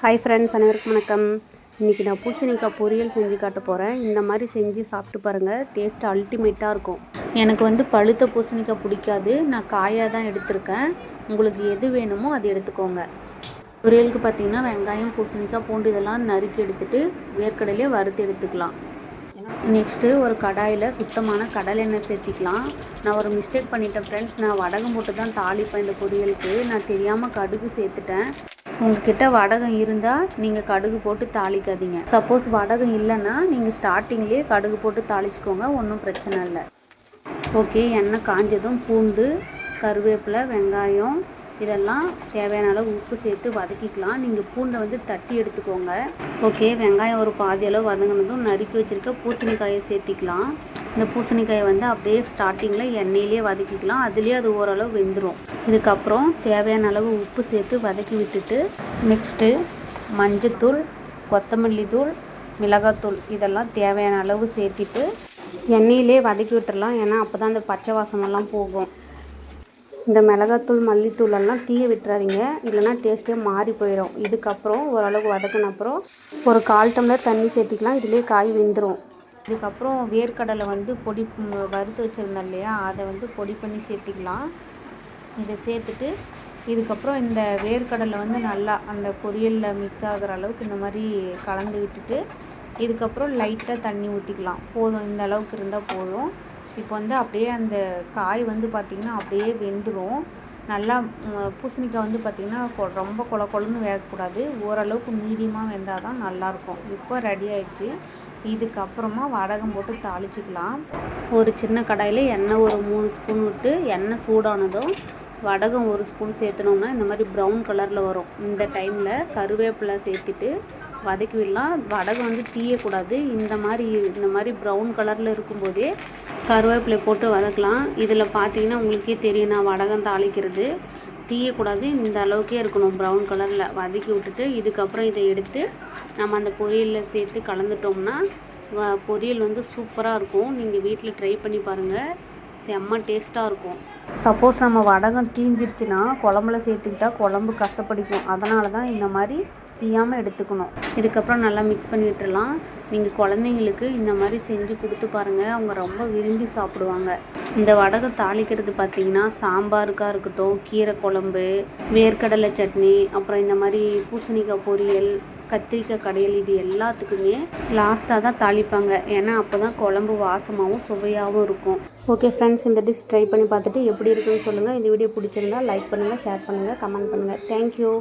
Hi friends, அனைவருக்கும் வணக்கம். இன்றைக்கி நான் பூசணிக்காய் பொரியல் செஞ்சு காட்ட போகிறேன். இந்த மாதிரி செஞ்சு சாப்பிட்டு பாருங்கள், டேஸ்ட் அல்டிமேட்டாக இருக்கும். எனக்கு பழுத்த பூசணிக்காய் பிடிக்காது, நான் காயாக தான் எடுத்திருக்கேன். உங்களுக்கு எது வேணுமோ அது எடுத்துக்கோங்க. பொரியலுக்கு பார்த்திங்கன்னா வெங்காயம், பூசணிக்காய், பூண்டு இதெல்லாம் நறுக்கி எடுத்துகிட்டு வேர்க்கடலையே வறுத்து எடுத்துக்கலாம். நெக்ஸ்ட்டு ஒரு கடாயில் சுத்தமான கடலெண்ணெய் சேர்த்திக்கலாம். நான் ஒரு மிஸ்டேக் பண்ணிட்டேன் ஃப்ரெண்ட்ஸ், நான் வடகம் போட்டு தான் தாளிப்பேன் இந்த பொரியலுக்கு. நான் தெரியாமல் கடுகு சேர்த்துட்டேன். உங்கள்கிட்ட வடகம் இருந்தால் நீங்கள் கடுகு போட்டு தாளிக்காதீங்க. சப்போஸ் வடகம் இல்லைன்னா நீங்கள் ஸ்டார்டிங்லேயே கடுகு போட்டு தாளிச்சிக்கோங்க, ஒன்றும் பிரச்சனை இல்லை. ஓகே, எண்ணெய் காஞ்சதும் பூண்டு, கருவேப்பிலை, வெங்காயம் இதெல்லாம் தேவையான அளவு உப்பு சேர்த்து வதக்கிக்கலாம். நீங்கள் பூண்டை தட்டி எடுத்துக்கோங்க. ஓகே, வெங்காயம் ஒரு பாதி அளவு வதங்கினதும் நறுக்கி வச்சுருக்க பூசணிக்காயை சேர்த்திக்கலாம். இந்த பூசணிக்காயை அப்படியே ஸ்டார்டிங்கில் எண்ணெயிலே வதக்கிக்கலாம். அதுலேயே அது ஓரளவு வெந்துடும். இதுக்கப்புறம் தேவையான அளவு உப்பு சேர்த்து வதக்கி விட்டுட்டு நெக்ஸ்ட்டு மஞ்சத்தூள், கொத்தமல்லி தூள், மிளகாத்தூள் இதெல்லாம் தேவையான அளவு சேர்த்திட்டு எண்ணெயிலே வதக்கி விட்டுடலாம். ஏன்னா அப்போ தான் அந்த பச்சை வாசமெல்லாம் போகும். இந்த மிளகாத்தூள், மல்லித்தூளெல்லாம் தீய விட்டுறாதீங்க, இல்லைனா டேஸ்ட்டே மாறி போயிடும். இதுக்கப்புறம் ஓரளவு வதக்கின அப்புறம் ஒரு 1/4 டம்ளர் தண்ணி சேர்த்திக்கலாம். இதிலே காய் வெந்துடும். இதுக்கப்புறம் வேர்க்கடலை பொடி வறுத்து வச்சுருந்தோம் இல்லையா, அதை பொடி பண்ணி சேர்த்திக்கலாம். இதை சேர்த்துட்டு இதுக்கப்புறம் இந்த வேர்க்கடலை நல்லா அந்த பொரியலில் மிக்ஸ் ஆகிற அளவுக்கு இந்த மாதிரி கலந்து விட்டுட்டு இதுக்கப்புறம் லைட்டாக தண்ணி ஊற்றிக்கலாம். போதும், இந்த அளவுக்கு இருந்தால் போதும். இப்போ அப்படியே அந்த காய் பார்த்திங்கன்னா அப்படியே வெந்துடும். நல்லா பூசணிக்காய் பார்த்திங்கன்னா ரொம்ப கொலன்னு வேகக்கூடாது, ஓரளவுக்கு மீடியமாக வெந்தால் தான் நல்லாயிருக்கும். இப்போ ரெடி ஆகிடுச்சு. இதுக்கப்புறமா வடகம் போட்டு தாளிச்சிக்கலாம். ஒரு சின்ன கடாயில் எண்ணெய் ஒரு 3 ஸ்பூன் விட்டு எண்ணெய் சூடானதும் வடகம் 1 ஸ்பூன் சேர்த்துனோம்னா இந்த மாதிரி ப்ரௌன் கலரில் வரும். இந்த டைமில் கருவேப்பிலை சேர்த்துட்டு வதக்கி விடலாம். வடகம் தீயக்கூடாது. இந்த மாதிரி ப்ரௌன் கலரில் இருக்கும்போதே கருவேப்பிலை போட்டு வதக்கலாம். இதில் பார்த்தீங்கன்னா உங்களுக்கே தெரியும், நான் வடகம் தாளிக்கிறது தீயக்கூடாது, இந்த அளவுக்கே இருக்கணும். ப்ரௌன் கலரில் வதக்கி விட்டுட்டு இதுக்கப்புறம் இதை எடுத்து நம்ம அந்த பொரியலில் சேர்த்து கலந்துட்டோம்னா பொரியல் சூப்பராக இருக்கும். நீங்கள் வீட்டில் ட்ரை பண்ணி பாருங்கள், செம்ம டேஸ்ட்டாக இருக்கும். சப்போஸ் நம்ம வடகம் தீஞ்சிருச்சுன்னா குழம்புல சேர்த்துக்கிட்டா குழம்பு கசப்படிக்கும். அதனால தான் இந்த மாதிரி தீயாமல் எடுத்துக்கணும். இதுக்கப்புறம் நல்லா மிக்ஸ் பண்ணி விட்டுடலாம். நீங்கள் குழந்தைங்களுக்கு இந்த மாதிரி செஞ்சு கொடுத்து பாருங்கள், அவங்க ரொம்ப விரும்பி சாப்பிடுவாங்க. இந்த வடகம் தாளிக்கிறது பார்த்திங்கன்னா சாம்பாருக்காக இருக்கட்டும், கீரை குழம்பு, வேர்க்கடலை சட்னி, அப்புறம் இந்த மாதிரி பூசணிக்காய் பொரியல், கத்திரிக்காய் கடையல் இது எல்லாத்துக்குமே லாஸ்ட்டாக தான் தாளிப்பாங்க. ஏன்னா அப்போ தான் குழம்பு வாசமாகவும் சுவையாகவும் இருக்கும். ஓகே ஃப்ரெண்ட்ஸ், இந்த டிஷ் ட்ரை பண்ணி பார்த்துட்டு எப்படி இருக்குன்னு சொல்லுங்கள். இந்த வீடியோ பிடிச்சிருந்தா லைக் பண்ணுங்கள், ஷேர் பண்ணுங்கள், கமெண்ட் பண்ணுங்கள். தேங்க்யூ.